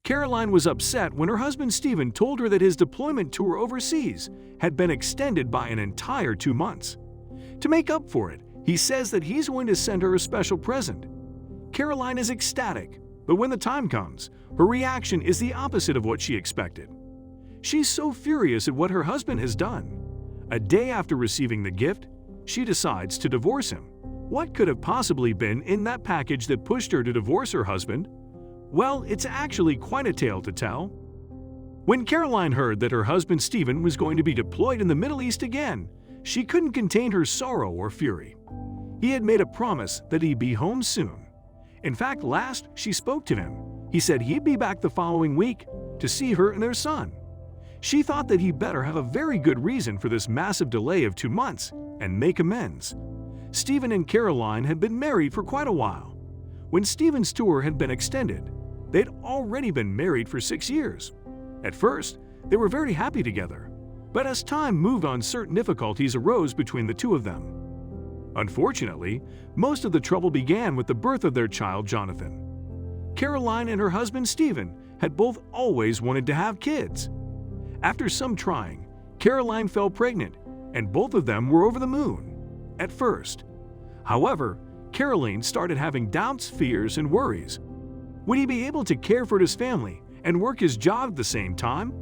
Caroline was upset when her husband Stephen told her that his deployment tour overseas had been extended by an entire 2 months. To make up for it, he says that he's going to send her a special present. Caroline is ecstatic, but when the time comes, her reaction is the opposite of what she expected. She's so furious at what her husband has done. A day after receiving the gift, she decides to divorce him. What could have possibly been in that package that pushed her to divorce her husband? Well, it's actually quite a tale to tell. When Caroline heard that her husband Stephen was going to be deployed in the Middle East again, she couldn't contain her sorrow or fury. He had made a promise that he'd be home soon. In fact, last she spoke to him, he said he'd be back the following week to see her and their son. She thought that he better have a very good reason for this massive delay of 2 months and make amends. Stephen and Caroline had been married for quite a while. When Stephen's tour had been extended, they'd already been married for 6 years. At first, they were very happy together, but as time moved on, certain difficulties arose between the two of them. Unfortunately, most of the trouble began with the birth of their child, Jonathan. Caroline and her husband Stephen had both always wanted to have kids. After some trying, Caroline fell pregnant, and both of them were over the moon at first. However, Caroline started having doubts, fears, and worries. Would he be able to care for his family and work his job at the same time?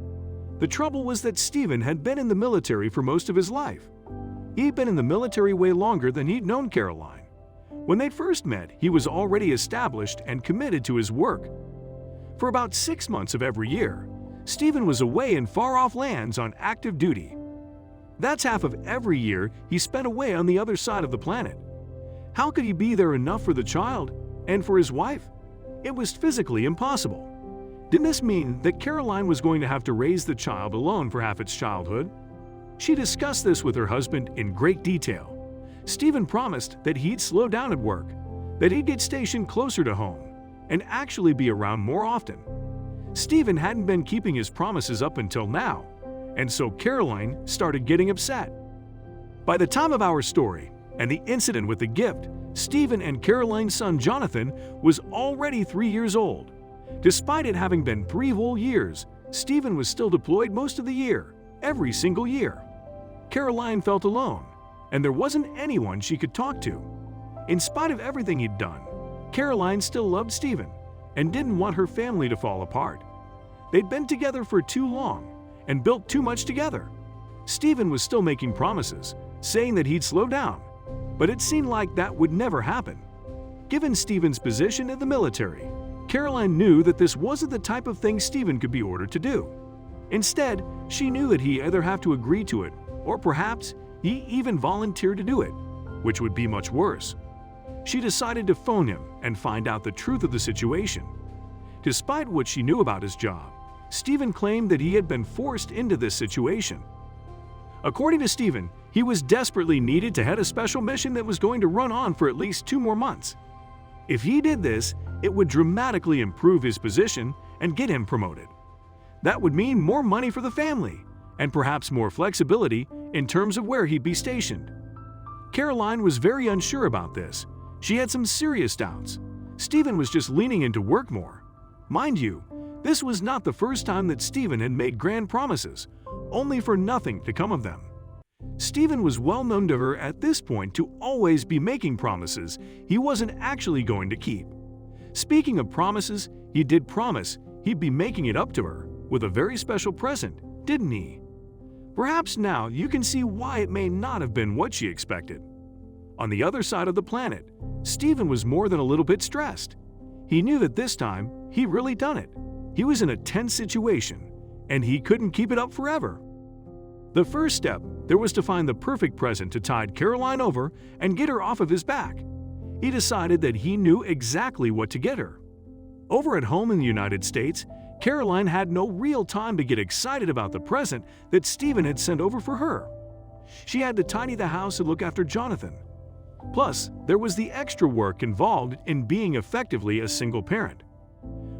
The trouble was that Stephen had been in the military for most of his life. He'd been in the military way longer than he'd known Caroline. When they first met, he was already established and committed to his work. For about 6 months of every year, Stephen was away in far-off lands on active duty. That's half of every year he spent away on the other side of the planet. How could he be there enough for the child and for his wife? It was physically impossible. Didn't this mean that Caroline was going to have to raise the child alone for half its childhood? She discussed this with her husband in great detail. Stephen promised that he'd slow down at work, that he'd get stationed closer to home, and actually be around more often. Stephen hadn't been keeping his promises up until now, and so Caroline started getting upset. By the time of our story and the incident with the gift, Stephen and Caroline's son Jonathan was already 3 years old. Despite it having been 3 whole years, Stephen was still deployed most of the year, every single year. Caroline felt alone, and there wasn't anyone she could talk to. In spite of everything he'd done, Caroline still loved Stephen and didn't want her family to fall apart. They'd been together for too long and built too much together. Stephen was still making promises, saying that he'd slow down, but it seemed like that would never happen. Given Stephen's position in the military, Caroline knew that this wasn't the type of thing Stephen could be ordered to do. Instead, she knew that he either have to agree to it, or perhaps he even volunteered to do it, which would be much worse. She decided to phone him and find out the truth of the situation. Despite what she knew about his job, Stephen claimed that he had been forced into this situation. According to Stephen, he was desperately needed to head a special mission that was going to run on for at least 2 more months. If he did this, it would dramatically improve his position and get him promoted. That would mean more money for the family, and perhaps more flexibility in terms of where he'd be stationed. Caroline was very unsure about this. She had some serious doubts. Stephen was just leaning into work more. Mind you, this was not the first time that Stephen had made grand promises, only for nothing to come of them. Stephen was well known to her at this point to always be making promises he wasn't actually going to keep. Speaking of promises, he did promise he'd be making it up to her with a very special present, didn't he? Perhaps now you can see why it may not have been what she expected. On the other side of the planet, Stephen was more than a little bit stressed. He knew that this time he'd really done it. He was in a tense situation, and he couldn't keep it up forever. The first step there was to find the perfect present to tide Caroline over and get her off of his back. He decided that he knew exactly what to get her. Over at home in the United States, Caroline had no real time to get excited about the present that Stephen had sent over for her. She had to tidy the house and look after Jonathan. Plus, there was the extra work involved in being effectively a single parent.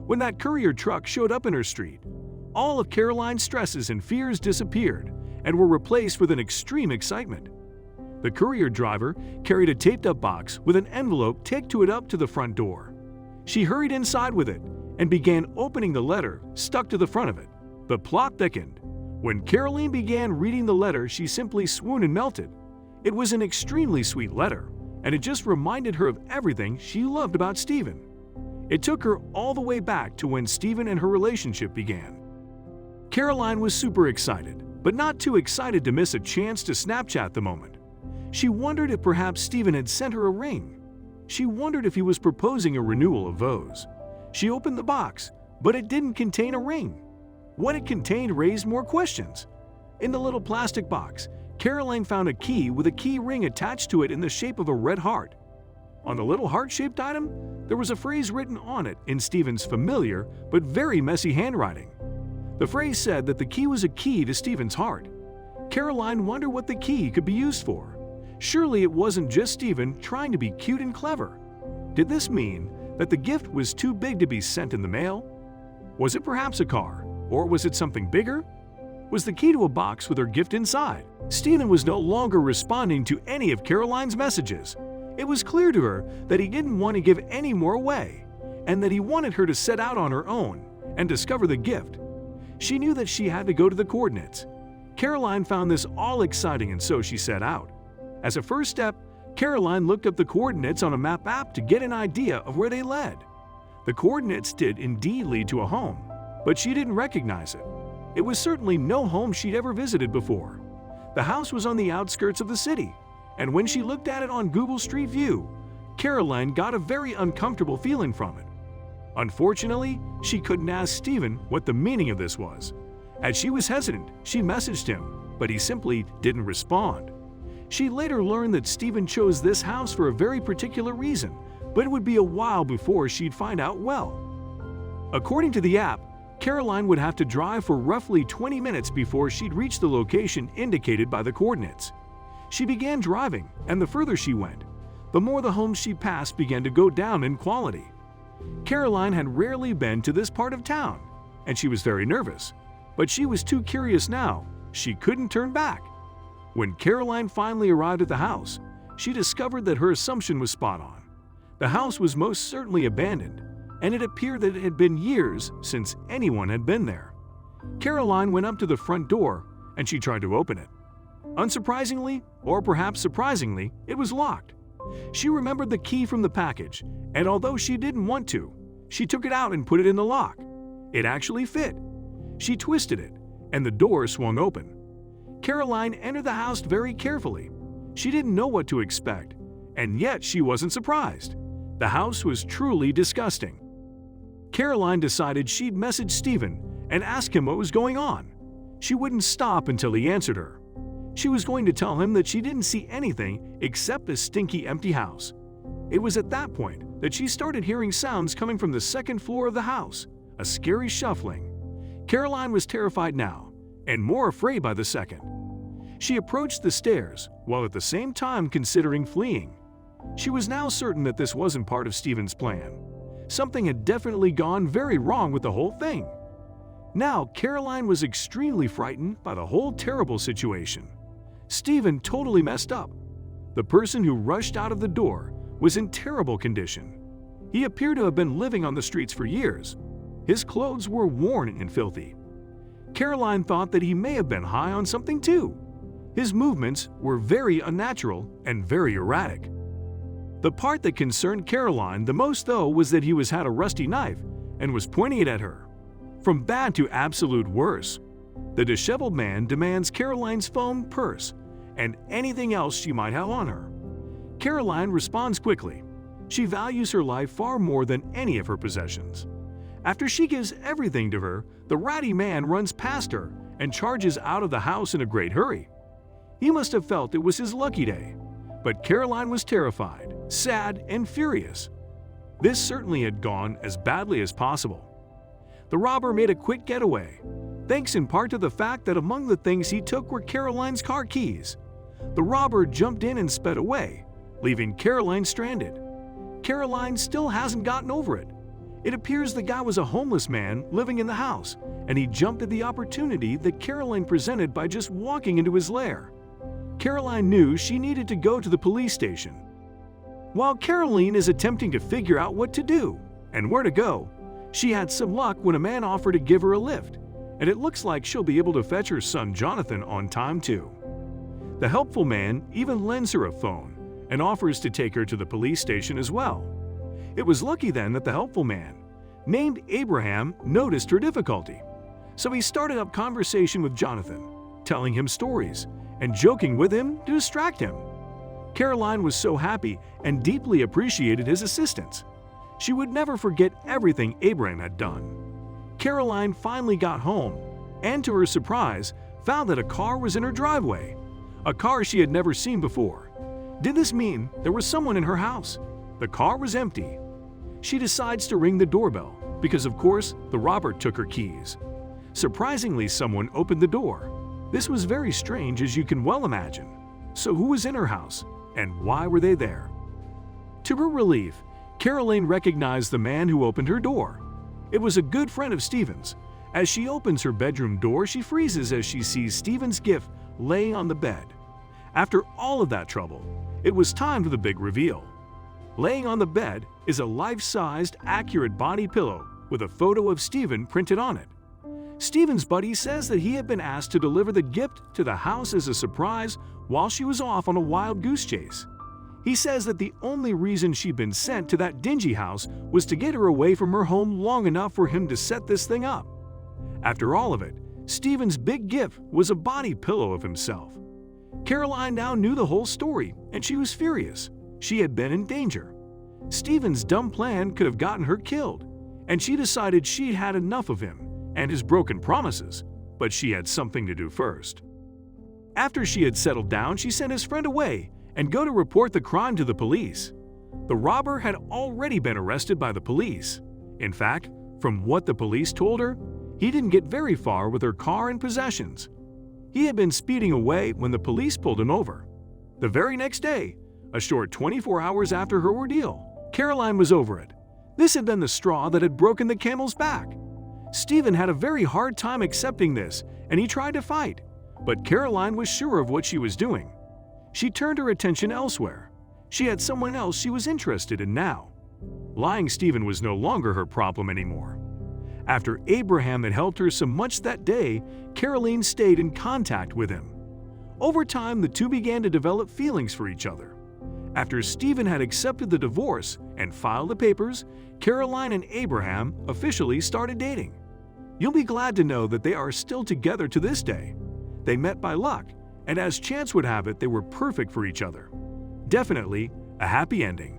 When that courier truck showed up in her street, all of Caroline's stresses and fears disappeared and were replaced with an extreme excitement. The courier driver carried a taped-up box with an envelope taped to the front door. She hurried inside with it and began opening the letter stuck to the front of it. The plot thickened. When Caroline began reading the letter, she simply swooned and melted. It was an extremely sweet letter, and it just reminded her of everything she loved about Stephen. It took her all the way back to when Stephen and her relationship began. Caroline was super excited, but not too excited to miss a chance to Snapchat the moment. She wondered if perhaps Stephen had sent her a ring. She wondered if he was proposing a renewal of vows. She opened the box, but it didn't contain a ring. What it contained raised more questions. In the little plastic box, Caroline found a key with a key ring attached to it in the shape of a red heart. On the little heart-shaped item, there was a phrase written on it in Stephen's familiar but very messy handwriting. The phrase said that the key was a key to Stephen's heart. Caroline wondered what the key could be used for. Surely it wasn't just Stephen trying to be cute and clever. Did this mean that the gift was too big to be sent in the mail? Was it perhaps a car? Or was it something bigger? Was the key to a box with her gift inside? Stephen was no longer responding to any of Caroline's messages. It was clear to her that he didn't want to give any more away, and that he wanted her to set out on her own and discover the gift. She knew that she had to go to the coordinates. Caroline found this all exciting, and so she set out. As a first step, Caroline looked up the coordinates on a map app to get an idea of where they led. The coordinates did indeed lead to a home, but she didn't recognize it. It was certainly no home she'd ever visited before. The house was on the outskirts of the city, and when she looked at it on Google Street View, Caroline got a very uncomfortable feeling from it. Unfortunately, she couldn't ask Stephen what the meaning of this was. As she was hesitant, she messaged him, but he simply didn't respond. She later learned that Stephen chose this house for a very particular reason, but it would be a while before she'd find out well. According to the app, Caroline would have to drive for roughly 20 minutes before she'd reach the location indicated by the coordinates. She began driving, and the further she went, the more the homes she passed began to go down in quality. Caroline had rarely been to this part of town, and she was very nervous, but she was too curious now. She couldn't turn back. When Caroline finally arrived at the house, she discovered that her assumption was spot on. The house was most certainly abandoned, and it appeared that it had been years since anyone had been there. Caroline went up to the front door, and she tried to open it. Unsurprisingly, or perhaps surprisingly, it was locked. She remembered the key from the package, and although she didn't want to, she took it out and put it in the lock. It actually fit. She twisted it, and the door swung open. Caroline entered the house very carefully. She didn't know what to expect, and yet she wasn't surprised. The house was truly disgusting. Caroline decided she'd message Stephen and ask him what was going on. She wouldn't stop until he answered her. She was going to tell him that she didn't see anything except a stinky empty house. It was at that point that she started hearing sounds coming from the second floor of the house, a scary shuffling. Caroline was terrified now, and more afraid by the second. She approached the stairs, while at the same time considering fleeing. She was now certain that this wasn't part of Stephen's plan. Something had definitely gone very wrong with the whole thing. Now, Caroline was extremely frightened by the whole terrible situation. Stephen totally messed up. The person who rushed out of the door was in terrible condition. He appeared to have been living on the streets for years. His clothes were worn and filthy. Caroline thought that he may have been high on something too. His movements were very unnatural and very erratic. The part that concerned Caroline the most, though, was that he had a rusty knife and was pointing it at her. From bad to absolute worse, the disheveled man demands Caroline's phone, purse, and anything else she might have on her. Caroline responds quickly. She values her life far more than any of her possessions. After she gives everything to her, the ratty man runs past her and charges out of the house in a great hurry. He must have felt it was his lucky day, but Caroline was terrified, sad, and furious. This certainly had gone as badly as possible. The robber made a quick getaway, thanks in part to the fact that among the things he took were Caroline's car keys. The robber jumped in and sped away, leaving Caroline stranded. Caroline still hasn't gotten over it. It appears the guy was a homeless man living in the house, and he jumped at the opportunity that Caroline presented by just walking into his lair. Caroline knew she needed to go to the police station. While Caroline is attempting to figure out what to do and where to go, She had some luck when a man offered to give her a lift, and it looks like she'll be able to fetch her son Jonathan on time too. The helpful man even lends her a phone and offers to take her to the police station as well. It was lucky then that the helpful man, named Abraham, noticed her difficulty. So he started up conversation with Jonathan, telling him stories and joking with him to distract him. Caroline was so happy and deeply appreciated his assistance. She would never forget everything Abraham had done. Caroline finally got home and, to her surprise, found that a car was in her driveway, a car she had never seen before. Did this mean there was someone in her house? The car was empty. She decides to ring the doorbell because, of course, the robber took her keys. Surprisingly, someone opened the door. This was very strange, as you can well imagine. So who was in her house, and why were they there? To her relief, Caroline recognized the man who opened her door. It was a good friend of Stephen's. As she opens her bedroom door, she freezes as she sees Stephen's gift laying on the bed. After all of that trouble, it was time for the big reveal. Laying on the bed is a life-sized, accurate body pillow with a photo of Stephen printed on it. Stephen's buddy says that he had been asked to deliver the gift to the house as a surprise while she was off on a wild goose chase. He says that the only reason she'd been sent to that dingy house was to get her away from her home long enough for him to set this thing up. After all of it, Stephen's big gift was a body pillow of himself. Caroline now knew the whole story, and she was furious. She had been in danger. Stephen's dumb plan could have gotten her killed, and she decided she'd had enough of him and his broken promises, but she had something to do first. After she had settled down, she sent his friend away and go to report the crime to the police. The robber had already been arrested by the police. In fact, from what the police told her, he didn't get very far with her car and possessions. He had been speeding away when the police pulled him over. The very next day, a short 24 hours after her ordeal, Caroline was over it. This had been the straw that had broken the camel's back. Stephen had a very hard time accepting this, and he tried to fight, but Caroline was sure of what she was doing. She turned her attention elsewhere. She had someone else she was interested in now. Lying Stephen was no longer her problem anymore. After Abraham had helped her so much that day, Caroline stayed in contact with him. Over time, the two began to develop feelings for each other. After Stephen had accepted the divorce and filed the papers, Caroline and Abraham officially started dating. You'll be glad to know that they are still together to this day. They met by luck, and as chance would have it, they were perfect for each other. Definitely a happy ending.